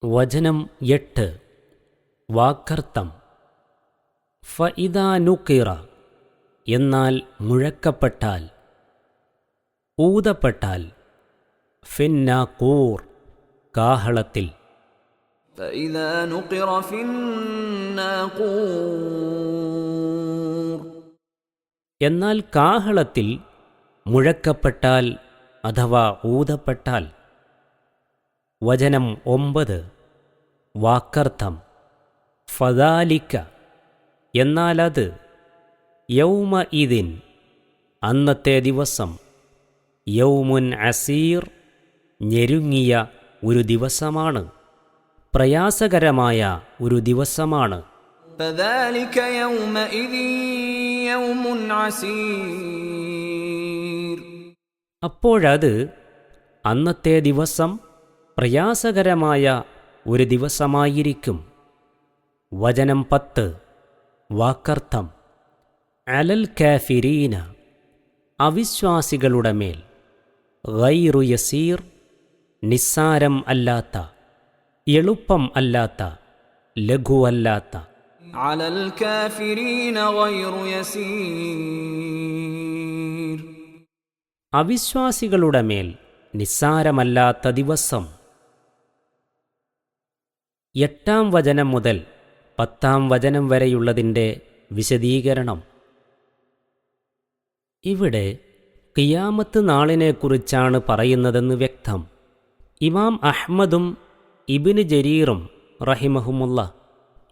വചനം 8 വാക്കർത്ഥം. ഫഇദാ നുഖിറ എന്നാൽ മുഴക്കപ്പെട്ടാൽ, ഊതപ്പെട്ടാൽ, ഫിന്നാഖൂർ കാഹളത്തിൽ. فإذا نقر في الناقور എന്നാൽ കാഹളത്തിൽ മുഴക്കപ്പെട്ടാൽ അഥവാ ഊതപ്പെട്ടാൽ. വചനം 9 വാക്കർത്ഥം. ഫദാലിക എന്നാലത്, യൗമ ഇദിൻ അന്നത്തെ ദിവസം, യൗമുൻ അസീർ ഞെരുങ്ങിയ ഒരു ദിവസമാണ്, പ്രയാസകരമായ ഒരു ദിവസമാണ്. فذلك يومئذ يوم عسير അപ്പോഴത് അന്നത്തെ ദിവസം പ്രയാസകരമായ ഒരു ദിവസമായിരിക്കും. വചനം 10 വാക്കർത്ഥം. അലൽ കാഫിരീന അവിശ്വാസികളുടെ മേൽ, ഗൈറു യസീർ നിസ്സാരം അല്ലാത്ത, എളുപ്പം അല്ലാത്ത, ലഘുവല്ലാത്ത. على الكافرين غير يسير അവിശ്വാസികളുടെ മേൽ നിസ്സാരമല്ലാത്ത ദിവസം. 8 വചനം മുതൽ 10 വചനം വരെയുള്ളതിൻ്റെ വിശദീകരണം. ഇവിടെ ഖിയാമത്ത് നാളിനെക്കുറിച്ചാണ് പറയുന്നതെന്ന് വ്യക്തം. ഇമാം അഹ്മദും ഇബ്നു ജരീറും റഹിമഹുമുള്ള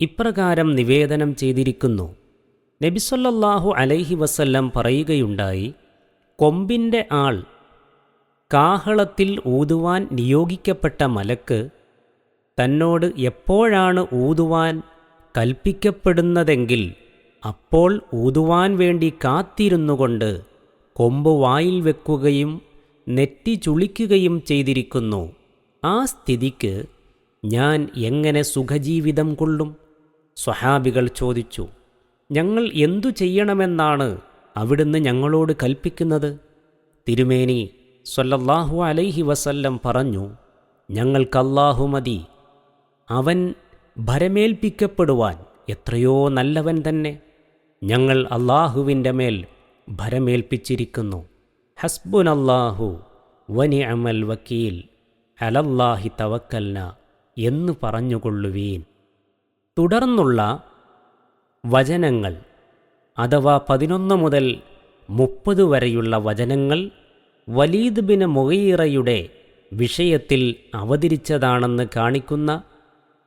ഇപ്രകാരം നിവേദനം ചെയ്തിരിക്കുന്നു. നബി സല്ലല്ലാഹു അലൈഹി വസല്ലം പറയുകയുണ്ടായി, കൊമ്പിൻ്റെ ആൾ കാഹളത്തിൽ ഊതുവാൻ നിയോഗിക്കപ്പെട്ട മലക്ക് തന്നോട് എപ്പോഴാണ് ഊതുവാൻ കൽപ്പിക്കപ്പെടുന്നതെങ്കിൽ അപ്പോൾ ഊതുവാൻ വേണ്ടി കാത്തിരുന്നുകൊണ്ട് കൊമ്പ് വായിൽ വെക്കുകയും നെറ്റി ചുളിക്കുകയും ചെയ്തിരിക്കുന്നു. ആ സ്ഥിതിക്ക് ഞാൻ എങ്ങനെ സുഖജീവിതം കൊള്ളും? സ്വഹാബികൾ ചോദിച്ചു, ഞങ്ങൾ എന്തു ചെയ്യണമെന്നാണ് അവിടുന്ന് ഞങ്ങളോട് കൽപ്പിക്കുന്നത്? തിരുമേനി സ്വല്ലല്ലാഹു അലൈഹി വസല്ലം പറഞ്ഞു, ഞങ്ങൾക്കല്ലാഹു മതി. അവൻ ഭരമേൽപ്പിക്കപ്പെടുവാൻ എത്രയോ നല്ലവൻ തന്നെ. ഞങ്ങൾ അല്ലാഹുവിൻ്റെ മേൽ ഭരമേൽപ്പിച്ചിരിക്കുന്നു. ഹസ്ബുനല്ലാഹു വനിഅമൽ വക്കീൽ, അലല്ലാഹി തവക്കൽന എന്ന് പറഞ്ഞുകൊള്ളുവീൻ. തുടർന്നുള്ള വചനങ്ങൾ അഥവാ 11 മുതൽ 30 വരെയുള്ള വചനങ്ങൾ വലീദ് ബിൻ മുഗീറയുടെ വിഷയത്തിൽ അവതരിച്ചതാണെന്ന് കാണിക്കുന്ന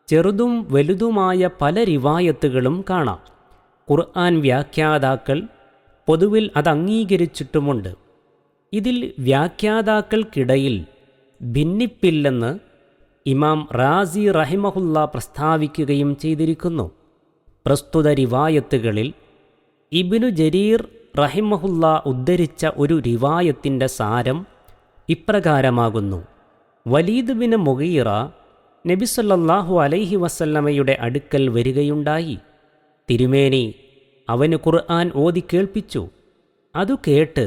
ചെറുതും വലുതുമായ പല റിവായത്തുകളും കാണാം. ഖുർആൻ വ്യാഖ്യാതാക്കൾ പൊതുവിൽ അത് അംഗീകരിച്ചിട്ടുമുണ്ട്. ഇതിൽ വ്യാഖ്യാതാക്കൾക്കിടയിൽ ഭിന്നിപ്പില്ലെന്ന് ഇമാം റാസി റഹിമഹുല്ല പ്രസ്താവിക്കുകയും ചെയ്തിരിക്കുന്നു. പ്രസ്തുത റിവായത്തുകളിൽ ഇബ്നു ജരീർ റഹിമഹുല്ല ഉദ്ധരിച്ച ഒരു റിവായത്തിൻ്റെ സാരം ഇപ്രകാരമാകുന്നു. വലീദ് ബിൻ മുഗീറ നബി സല്ലല്ലാഹു അലൈഹി വസല്ലമയുടെ അടുക്കൽ വരികയുണ്ടായി. തിരുമേനി അവന് ഖുർആൻ ഓതി കേൾപ്പിച്ചു. അതു കേട്ട്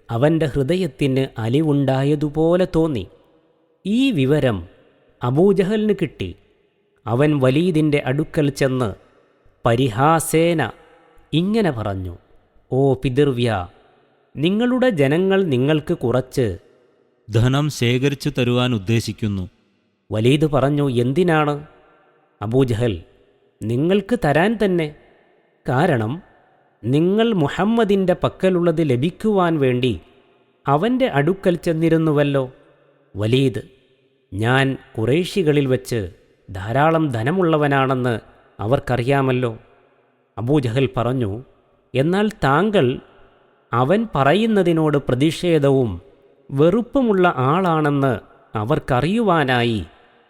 അവൻ്റെ ഹൃദയത്തിന് അലിവുണ്ടായതുപോലെ തോന്നി. ഈ വിവരം അബൂജഹലിന് കിട്ടി. അവൻ വലീദിൻ്റെ അടുക്കൽ ചെന്ന് പരിഹാസേന ഇങ്ങനെ പറഞ്ഞു, ഓ പിതൃവ്യ, നിങ്ങളുടെ ജനങ്ങൾ നിങ്ങൾക്ക് കുറച്ച് ധനം ശേഖരിച്ചു തരുവാൻ ഉദ്ദേശിക്കുന്നു. വലീദ് പറഞ്ഞു, എന്തിനാണ്? അബൂജഹൽ, നിങ്ങൾക്ക് തരാൻ തന്നെ. കാരണം നിങ്ങൾ മുഹമ്മദിൻ്റെ പക്കലുള്ളത് ലഭിക്കുവാൻ വേണ്ടി അവൻ്റെ അടുക്കൽ ചെന്നിരുന്നുവല്ലോ. വലീദ്, ഞാൻ ഖുറൈശികളിൽ വെച്ച് ധാരാളം ധനമുള്ളവനാണെന്ന് അവർക്കറിയാമല്ലോ. അബൂജഹൽ പറഞ്ഞു, എന്നാൽ താങ്കൾ അവൻ പറയുന്നതിനോട് പ്രതിഷേധവും വെറുപ്പുമുള്ള ആളാണെന്ന് അവർക്കറിയുവാനായി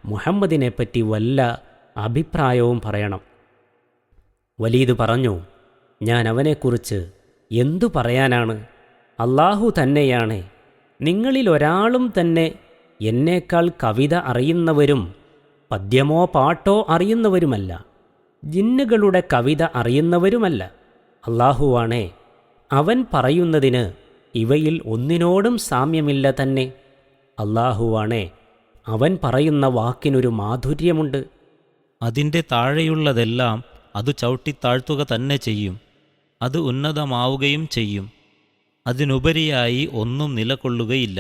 മുഹമ്മദിനെപ്പറ്റി വല്ല അഭിപ്രായവും പറയണം. വലീദ് പറഞ്ഞു, ഞാൻ അവനെക്കുറിച്ച് എന്തു പറയാനാണ്? അല്ലാഹു തന്നെയാണ്. നിങ്ങളിലൊരാളും തന്നെ എന്നേക്കാൾ കവിത അറിയുന്നവരും പദ്യമോ പാട്ടോ അറിയുന്നവരുമല്ല, ജിന്നുകളുടെ കവിത അറിയുന്നവരുമല്ല. അല്ലാഹുവാണേ, അവൻ പറയുന്നതിന് ഇവയിൽ ഒന്നിനോടും സാമ്യമില്ല തന്നെ. അല്ലാഹുവാണേ, അവൻ പറയുന്ന വാക്കിനൊരു മാധുര്യമുണ്ട്. അതിൻ്റെ താഴെയുള്ളതെല്ലാം അത് ചവിട്ടിത്താഴ്ത്തുക തന്നെ ചെയ്യും. അത് ഉന്നതമാവുകയും ചെയ്യും. അതിനുപരിയായി ഒന്നും നിലകൊള്ളുകയില്ല.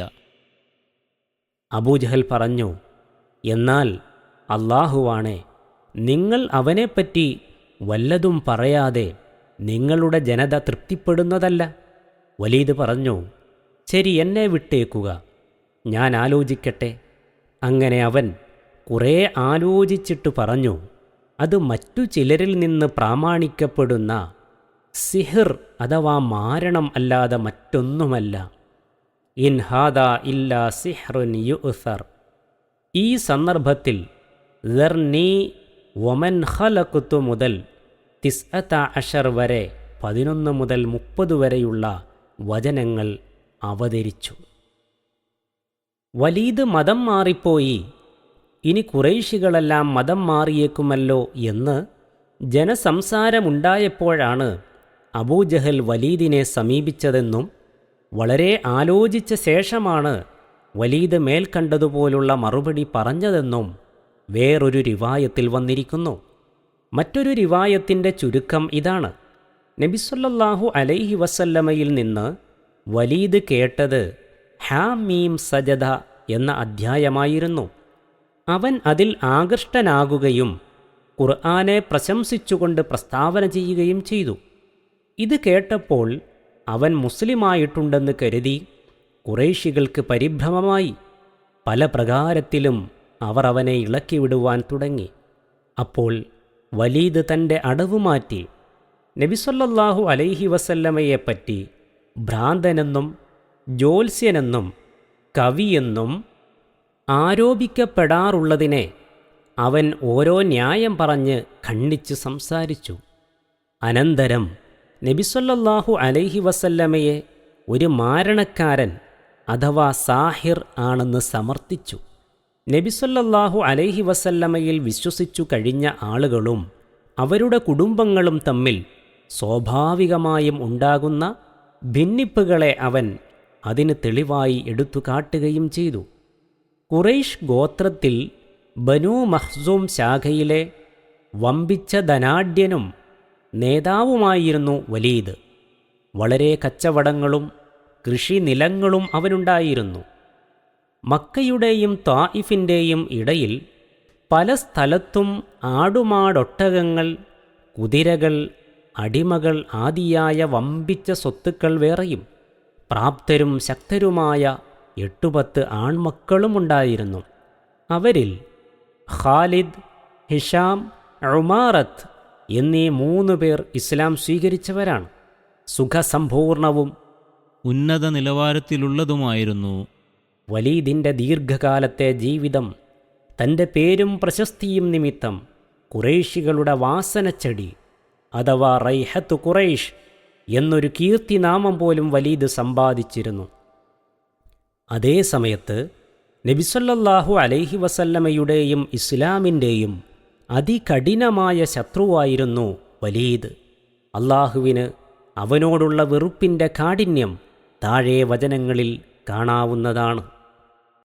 അബൂജഹൽ പറഞ്ഞു, എന്നാൽ അല്ലാഹുവാണേ, നിങ്ങൾ അവനെപ്പറ്റി വല്ലതും പറയാതെ നിങ്ങളുടെ ജനത തൃപ്തിപ്പെടുന്നതല്ല. വലീദ് പറഞ്ഞു, ശരി, എന്നെ വിട്ടേക്കുക, ഞാൻ ആലോചിക്കട്ടെ. അങ്ങനെ അവൻ കുറേ ആലോചിച്ചിട്ട് പറഞ്ഞു, അത് മറ്റു ചിലരിൽ നിന്ന് പ്രാമാണിക്കപ്പെടുന്ന സിഹിർ അഥവാ മാരണം അല്ലാതെ മറ്റൊന്നുമല്ല. ഇൻ ഹാദാ ഇല്ലാ സിഹ്റുൻ യുഅ്സർ. ഈ സന്ദർഭത്തിൽ ദർനി വമൻ ഖലഖ്തു മുതൽ 19 വരെ 11 മുതൽ 30 വരെയുള്ള വചനങ്ങൾ അവതരിച്ചു. വലീദ് മതം മാറിപ്പോയി, ഇനി ഖുറൈശികളെല്ലാം മതം മാറിയേക്കുമല്ലോ എന്ന് ജനസംസാരമുണ്ടായപ്പോഴാണ് അബൂജഹൽ വലീദിനെ സമീപിച്ചതെന്നും വളരെ ആലോചിച്ച ശേഷമാണ് വലീദ് മേൽക്കണ്ടതുപോലുള്ള മറുപടി പറഞ്ഞതെന്നും വേറൊരു റിവായത്തിൽ വന്നിരിക്കുന്നു. മറ്റൊരു റിവായത്തിൻ്റെ ചുരുക്കം ഇതാണ്. നബി അലൈഹി വസല്ലമയിൽ നിന്ന് വലീദ് കേട്ടത് ഹാമീം സജദ എന്ന അധ്യായമായിരുന്നു. അവൻ അതിൽ ആകൃഷ്ടനാകുകയും ഖുർആനെ പ്രശംസിച്ചുകൊണ്ട് പ്രസ്താവന ചെയ്യുകയും ചെയ്തു. ഇത് കേട്ടപ്പോൾ അവൻ മുസ്ലിമായിട്ടുണ്ടെന്ന് കരുതി ഖുറൈശികൾക്ക് പരിഭ്രമമായി. പല പ്രകാരത്തിലും അവർ അവനെ ഇളക്കിവിടുവാൻ തുടങ്ങി. അപ്പോൾ വലീദ് തൻ്റെ അടവ് മാറ്റി നബി സല്ലല്ലാഹു അലൈഹി വസല്ലമയെപ്പറ്റി ഭ്രാന്തനെന്നും ജ്യോത്സ്യനെന്നും കവിയെന്നും ആരോപിക്കപ്പെടാറുള്ളതിനെ അവൻ ഓരോ ന്യായം പറഞ്ഞ് ഖണ്ഡിച്ച് സംസാരിച്ചു. അനന്തരം നബി സല്ലല്ലാഹു അലൈഹി വസല്ലമയെ ഒരു മാരണക്കാരൻ അഥവാ സാഹിർ ആണെന്ന് സമർത്ഥിച്ചു. നബി സല്ലല്ലാഹു അലൈഹി വസല്ലമയിൽ വിശ്വസിച്ചു കഴിഞ്ഞ ആളുകളും അവരുടെ കുടുംബങ്ങളും തമ്മിൽ സ്വാഭാവികമായും ഉണ്ടാകുന്ന ഭിന്നിപ്പുകളെ അവൻ അതിന് തെളിവായി എടുത്തു കാട്ടുകയും ചെയ്തു. ഖുറൈഷ് ഗോത്രത്തിൽ ബനൂ മഖ്സൂം ശാഖയിലെ വമ്പിച്ച ധനാഢ്യനും നേതാവുമായിരുന്നു വലീദ്. വളരെ കച്ചവടങ്ങളും കൃഷിനിലങ്ങളും അവനുണ്ടായിരുന്നു. മക്കയുടെയും ത്വായിഫിൻ്റെയും ഇടയിൽ പല സ്ഥലത്തും ആടുമാടൊട്ടകങ്ങൾ, കുതിരകൾ, അടിമകൾ ആദിയായ വമ്പിച്ച സ്വത്തുക്കൾ വേറെയും പ്രാപ്തരും ശക്തരുമായ 8-10 ആൺമക്കളുമുണ്ടായിരുന്നു. അവരിൽ ഖാലിദ്, ഹിഷാം, ഉമാറത്ത് എന്നീ 3 പേർ ഇസ്ലാം സ്വീകരിച്ചവരാണ്. സുഖസമ്പൂർണവും ഉന്നത നിലവാരത്തിലുള്ളതുമായിരുന്നു വലീദിൻ്റെ ദീർഘകാലത്തെ ജീവിതം. തൻ്റെ പേരും പ്രശസ്തിയും നിമിത്തം ഖുറൈശികളുടെ വാസനച്ചെടി അഥവാ റൈഹത്ത് ഖുറൈഷ് എന്നൊരു കീർത്തിനാമം പോലും വലീദ് സമ്പാദിച്ചിരുന്നു. അതേ സമയത്ത് നബി സല്ലല്ലാഹു അലൈഹി വസല്ലമയുടെയും ഇസ്ലാമിൻ്റെയും അതികഠിനമായ ശത്രുവായിരുന്നു വലീദ്. അള്ളാഹുവിന് അവനോടുള്ള വെറുപ്പിൻ്റെ കാഠിന്യം താഴെ വചനങ്ങളിൽ കാണാവുന്നതാണ്.